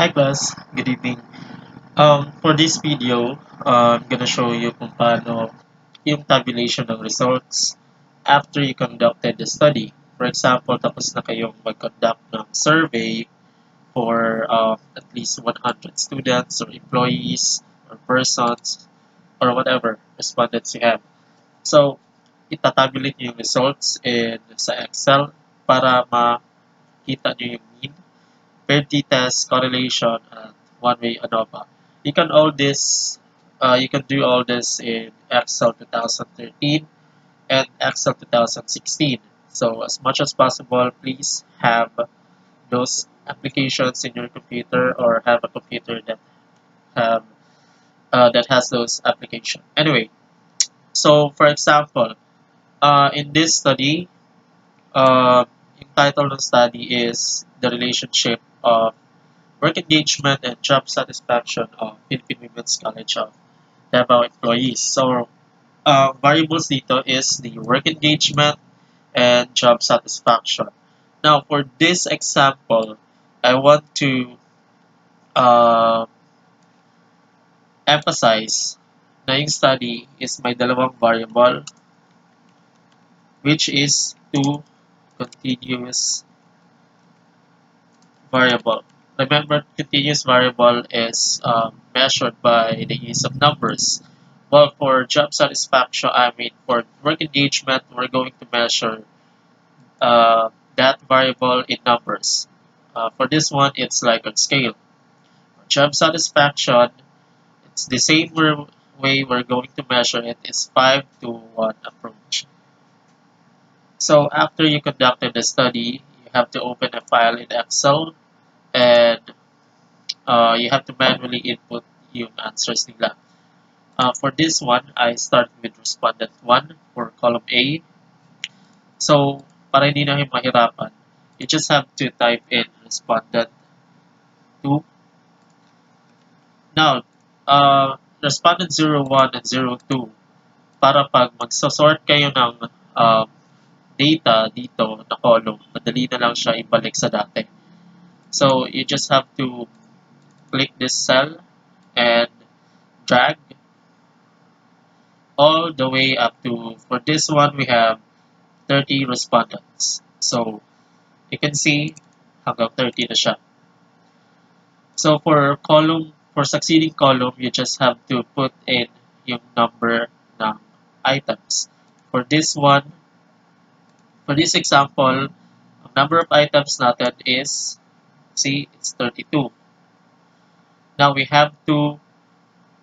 Hi class, good evening. For this video, I'm gonna show you kung paano yung tabulation ng results after you conducted the study. For example, tapos na kayong mag-conduct ng survey for at least 100 students or employees or persons or whatever respondents you have. So, itatabulate nyo yung results sa Excel para makita nyo yung mean, parity test, correlation, and one-way ANOVA. You can you can do all this in Excel 2013 and Excel 2016. So as much as possible, please have those applications in your computer or have a computer have that has those applications. Anyway, so for example, in this study, yung title ng study is the relationship of work engagement and job satisfaction of Philippine Women's College of Davao employees. So, variables dito is the work engagement and job satisfaction. Now, for this example, I want to uh, emphasize na yung study is may dalawang variable, which is two continuous variable. Remember, continuous variable is measured by the use of numbers. Well, for job satisfaction, for work engagement, we're going to measure that variable in numbers. For this one, it's like on scale. For job satisfaction, it's the same way we're going to measure it is 5 to 1 approach. So after you conducted the study, you have to open a file in Excel and you have to manually input yung answers nila. For this one, I start with respondent 1 for column A. So, para hindi na kayo mahirapan, you just have to type in respondent 2. Now, respondent 01 and 02, para pag magsosort kayo ng data dito na column, madali na lang siya ibalik sa dati. So, you just have to click this cell and drag all the way up to, for this one, we have 30 respondents. So, you can see hanggang 30 na siya. So, for succeeding column, you just have to put in yung number ng items. For this one, for this example, ang number of items natin is, see, it's 32. Now, we have to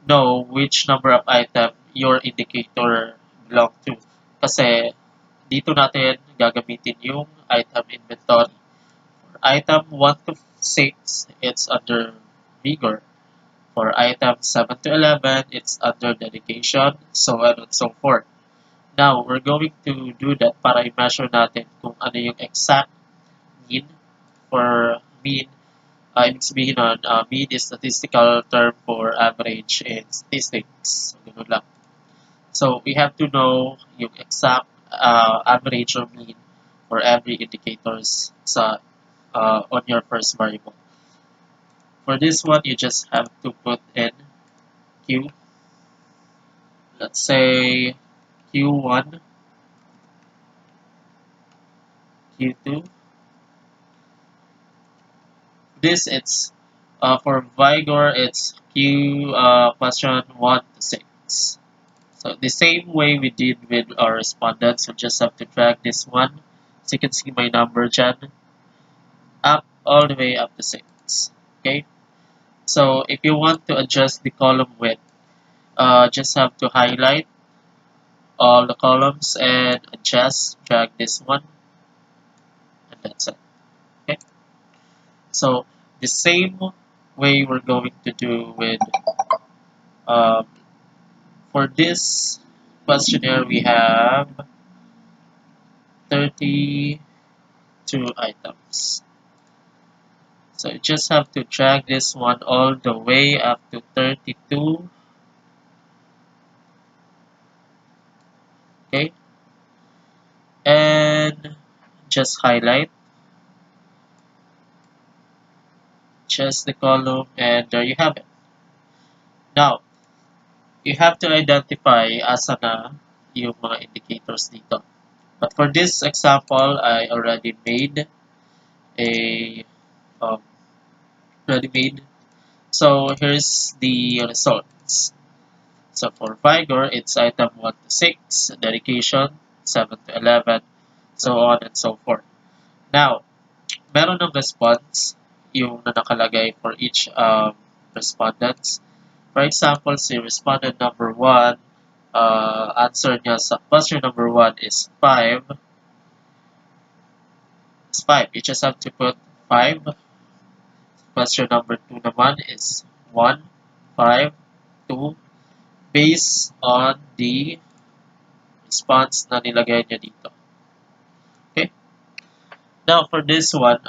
know which number of item your indicator belong to. Kasi dito natin gagamitin yung item inventory. For item 1 to 6, it's under vigor. For item 7 to 11, it's under dedication, so on and so forth. Now, we're going to do that para i-measure natin kung ano yung exact mean. For mean, ibig sabihin nun, mean is statistical term for average in statistics. So, ganun lang. So, we have to know yung exact average or mean for every indicators on your first variable. For this one, you just have to put in Q. Let's say Q1, Q2. This it's for Vigor, it's Q question 1 to 6. So the same way we did with our respondents, we just have to drag this one. So you can see my number dyan, up all the way up to 6. Okay. So if you want to adjust the column width, just have to highlight all the columns and adjust, drag this one, and that's it. Okay. So the same way we're going to do with um, for this questionnaire, we have 32 items. So you just have to drag this one all the way up to 32. Okay. And just highlight. just the column, and there you have it. Now, you have to identify asa na yung mga indicators dito. But for this example, I already made a um, ready made. So here's the results. So for Vigor, it's item 1 to 6, dedication 7 to 11, so on and so forth. Now, meron ng response yung na nakalagay for each respondents. For example, si respondent number 1, answer niya sa question number 1 is 5. It's 5. You just have to put 5. Question number 2 naman is 1, 5, 2, based on the response na nilagay niya dito. Okay? Now, for this one,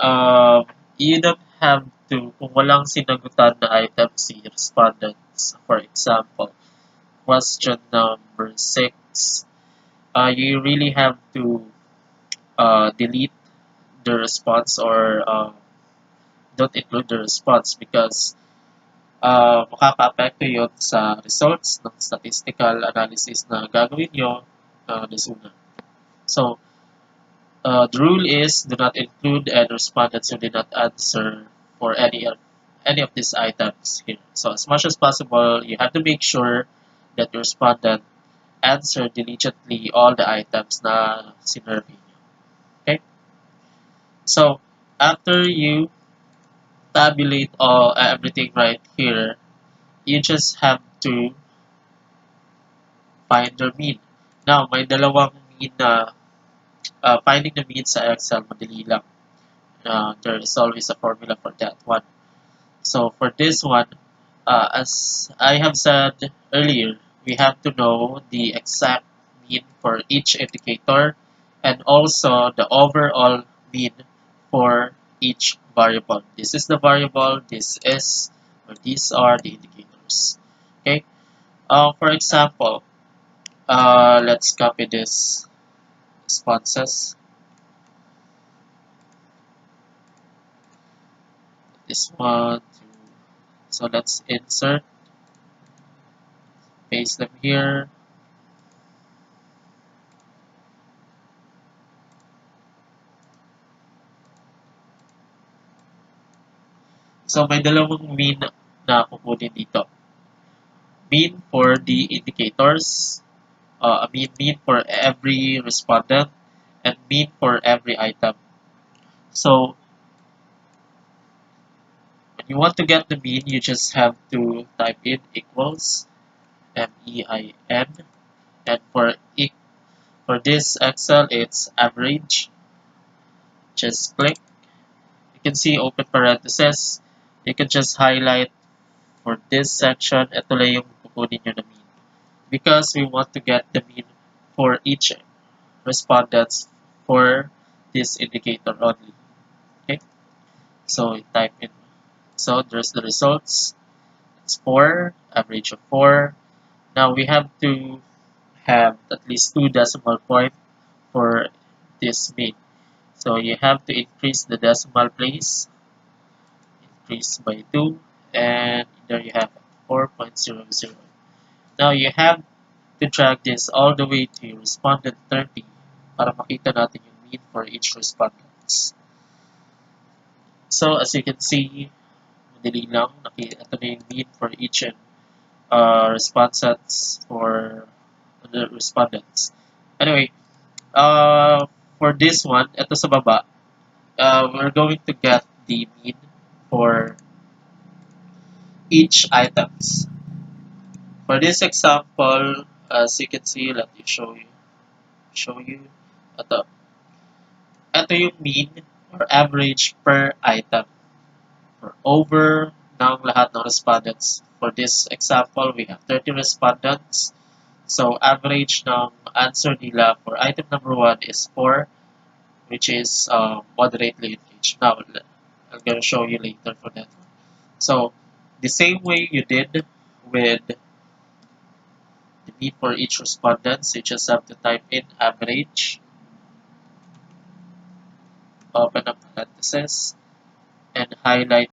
you don't have to, kung walang sinagutan na item si respondents, for example, question number 6, you really have to delete the response or don't include the response because makaka-apekto yun sa results ng statistical analysis na gagawin nyo this una. So, the rule is do not include any respondents who did not answer for any of these items here. So as much as possible, you have to make sure that your respondent answered diligently all the items na sinurvey niyo. Okay? So after you tabulate all everything right here, you just have to find your mean. Now, may dalawang mean na finding the mean sa Excel, madali lang. There is always a formula for that one. So for this one, as I have said earlier, we have to know the exact mean for each indicator and also the overall mean for each variable. This is the variable, this is, or these are the indicators. Okay. For example, let's copy this responses. This one, so let's insert, paste them here. So may dalawang mean na kukunin dito. Mean for the indicators, mean for every respondent, and mean for every item. So when you want to get the mean, you just have to type in equals MEIN, and for this Excel, it's average. Just click. You can see open parentheses. You can just highlight for this section. Ito lang yung kukunin nyo na mean. Because we want to get the mean for each respondents for this indicator only. Okay, so we type in. So there's the results. It's 4, average of 4. Now we have to have at least 2 decimal points for this mean. So you have to increase the decimal place, increase by 2, and there you have it, 4.00. Now you have to drag this all the way to respondent 30 para makita natin yung mean for each respondents. So as you can see, madali lang, ito na yung mean for each and respondents for the respondents. Anyway, for this one, ito sa baba, we're going to get the mean for each items. For this example, as you can see, let me show you. Ito yung mean or average per item or over ng lahat ng respondents. For this example, we have 30 respondents. So, average ng answer nila for item number 1 is 4, which is moderately engaged. Now, I'm going to show you later for that one. So, the same way you did with the mean for each respondents, you just have to type in average, open up parenthesis, and highlight